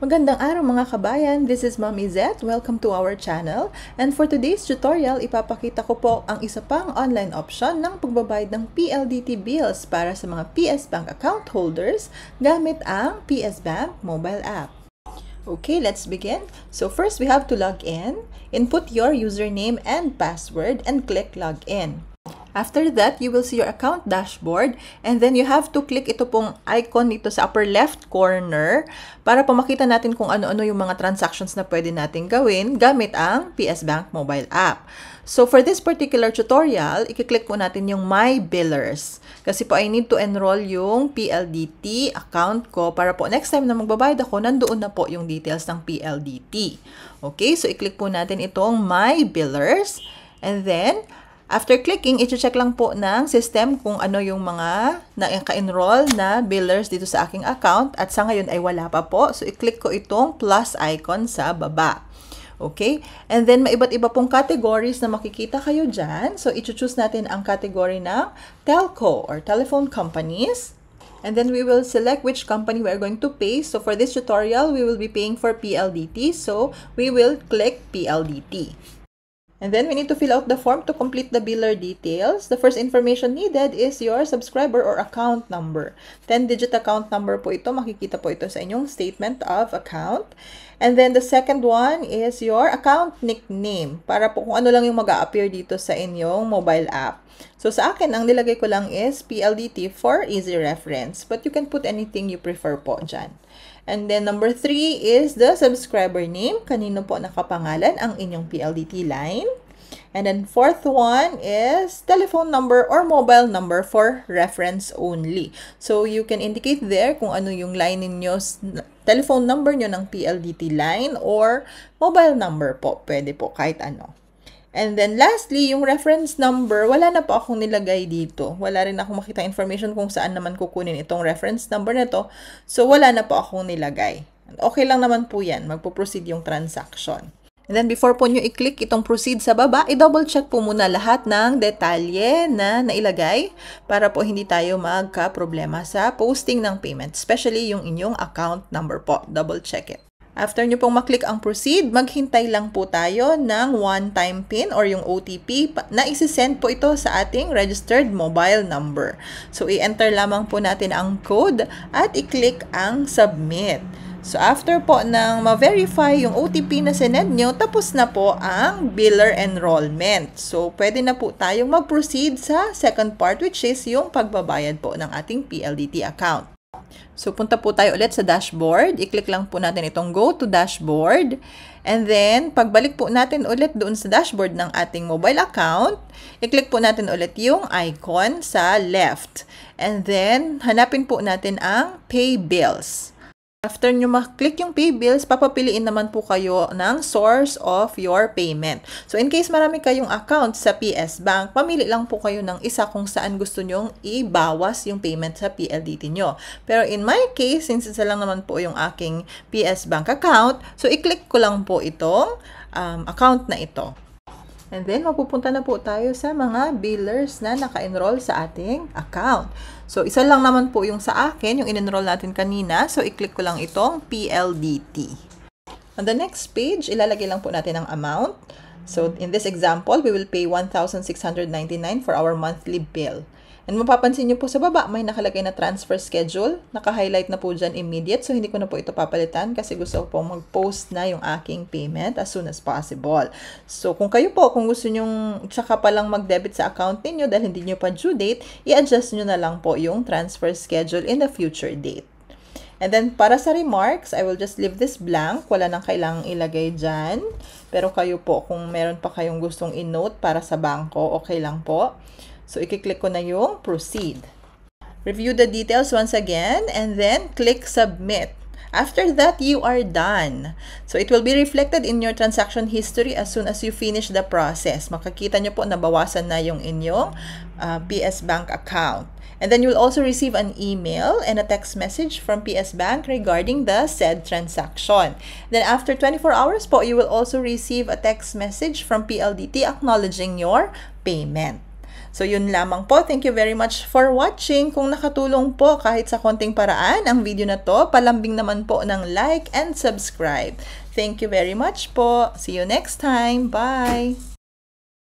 Magandang araw mga kabayan, this is Ma'am Izette. Welcome to our channel. And for today's tutorial, ipapakita ko po ang isa pang online option ng pagbabayad ng PLDT bills para sa mga PS Bank account holders gamit ang PS Bank mobile app. Okay, let's begin. So first, we have to log in. Input your username and password and click login. After that, you will see your account dashboard and then you have to click ito pong icon dito sa upper left corner para po makita natin kung ano-ano yung mga transactions na pwede natin gawin gamit ang PS Bank mobile app. So for this particular tutorial, i-click po natin yung My Billers. Kasi po I need to enroll yung PLDT account ko para po next time na magbabayad ako, nandoon na po yung details ng PLDT. Okay, so i-click po natin itong My Billers and then after clicking, i-check lang po ng system kung ano yung mga naka-enroll na billers dito sa aking account at sa ngayon ay wala pa po. So, i-click ko itong plus icon sa baba. Okay? And then, may iba't iba pong categories na makikita kayo dyan. So, i-choose natin ang category ng telco or telephone companies. And then, we will select which company we are going to pay. So, for this tutorial, we will be paying for PLDT. So, we will click PLDT. And then, we need to fill out the form to complete the biller details. The first information needed is your subscriber or account number. 10-digit account number po ito. Makikita po ito sa inyong statement of account. And then, the second one is your account nickname. Para po kung ano lang yung mag-a-appear dito sa inyong mobile app. So, sa akin, ang nilagay ko lang is PLDT for easy reference. But you can put anything you prefer po dyan. And then, number 3 is the subscriber name. Kanino po nakapangalan ang inyong PLDT line. And then, fourth one is telephone number or mobile number for reference only. So, you can indicate there kung ano yung line ninyo, telephone number nyo ng PLDT line or mobile number po. Pwede po kahit ano. And then, lastly, yung reference number, wala na po akong nilagay dito. Wala rin akong makita information kung saan naman kukunin itong reference number na to. So, wala na po akong nilagay. Okay lang naman po yan. Magpo-proceed yung transaction. And then, before po nyo i-click itong proceed sa baba, i-double check po muna lahat ng detalye na nailagay para po hindi tayo magka-problema sa posting ng payment. Especially yung inyong account number po. Double check it. After nyo pong maklik ang proceed, maghintay lang po tayo ng one-time PIN or yung OTP na isi-send po ito sa ating registered mobile number. So, i-enter lamang po natin ang code at i-click ang submit. So, after po nang ma-verify yung OTP na sinend nyo, tapos na po ang biller enrollment. So, pwede na po tayong mag-proceed sa second part which is yung pagbabayad po ng ating PLDT account. So, punta po tayo ulit sa dashboard. I-click lang po natin itong go to dashboard. And then, pagbalik po natin ulit doon sa dashboard ng ating mobile account, i-click po natin ulit yung icon sa left. And then, hanapin po natin ang pay bills. After nyo maklik yung pay bills, papapiliin naman po kayo ng source of your payment. So, in case marami kayong account sa PS Bank, mamili lang po kayo ng isa kung saan gusto nyong ibawas yung payment sa PLDT nyo. Pero in my case, since isa lang naman po yung aking PS Bank account, so i-click ko lang po itong account na ito. And then, mapupunta na po tayo sa mga billers na naka-enroll sa ating account. So, isa lang naman po yung sa akin, yung in-enroll natin kanina. So, i-click ko lang itong PLDT. On the next page, ilalagay lang po natin ang amount. So, in this example, we will pay 1,699 for our monthly bill. And mapapansin nyo po sa baba, may nakalagay na transfer schedule. Naka-highlight na po dyan immediate. So, hindi ko na po ito papalitan kasi gusto ko po mag-post na yung aking payment as soon as possible. So, kung kayo po, kung gusto nyo tsaka pa lang mag-debit sa account ninyo dahil hindi nyo pa due date, i-adjust nyo na lang po yung transfer schedule in a future date. And then, para sa remarks, I will just leave this blank. Wala nang kailangang ilagay dyan. Pero kayo po, kung meron pa kayong gustong in-note para sa bangko, okay lang po. So, i-click ko na yung proceed. Review the details once again and then click submit. After that, you are done. So, it will be reflected in your transaction history as soon as you finish the process. Makikita nyo po nabawasan na yung inyong PS Bank account. And then, you'll also receive an email and a text message from PS Bank regarding the said transaction. Then, after 24 hours po, you will also receive a text message from PLDT acknowledging your payment. So yun lamang po. Thank you very much for watching. Kung nakatulong po kahit sa konting paraan ang video na to, palambing naman po ng like and subscribe. Thank you very much po. See you next time. Bye!